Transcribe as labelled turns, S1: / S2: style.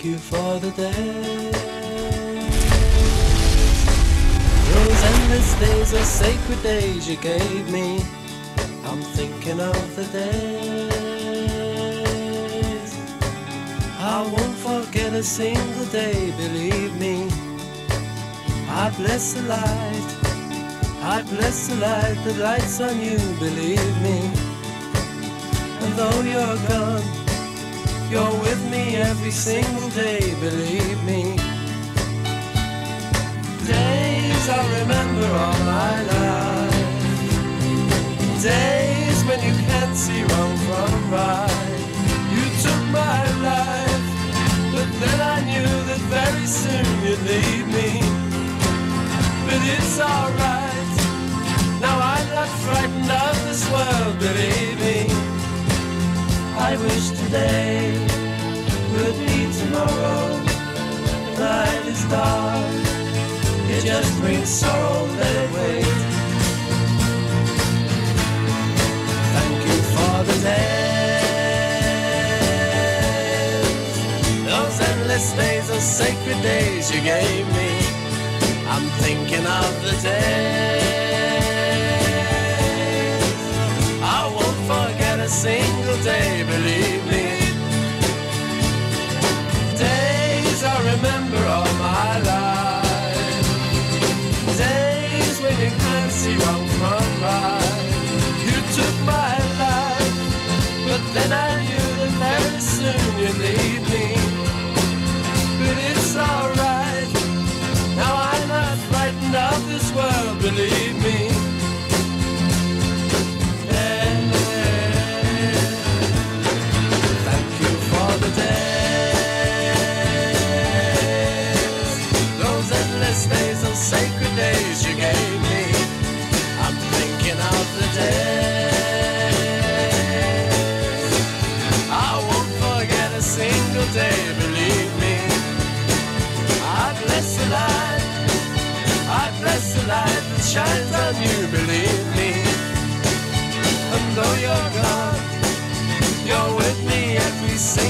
S1: you for the day. Those endless days are sacred days you gave me. I'm thinking of the days. I won't forget a single day, believe me. I bless the light, I bless the light that lights on you, believe me. And though you're gone, you're with me every single day, believe me. Days I remember all my life, days when you can't see wrong from right. You took my life, but then I knew that very soon you'd leave me. But it's alright, now I'm not frightened of this world, believe me. I wish today would be tomorrow. The night is dark, it just brings sorrow, let it wait. Thank you for the days, those endless days, those sacred days you gave me. I'm thinking of the days. I won't forget a single day, believe me. Days I remember all my life, days when you can't see wrong from right. You took my life, but then I knew that very soon you'd leave me. But it's alright, now I'm not frightened of this world, believe me. Thank you for the days, those endless days, those sacred days you gave me. I'm thinking of the days. I won't forget a single day, believe me. I bless the light, I bless the light that shines on you, believe me. And though you're gone, you're with me every single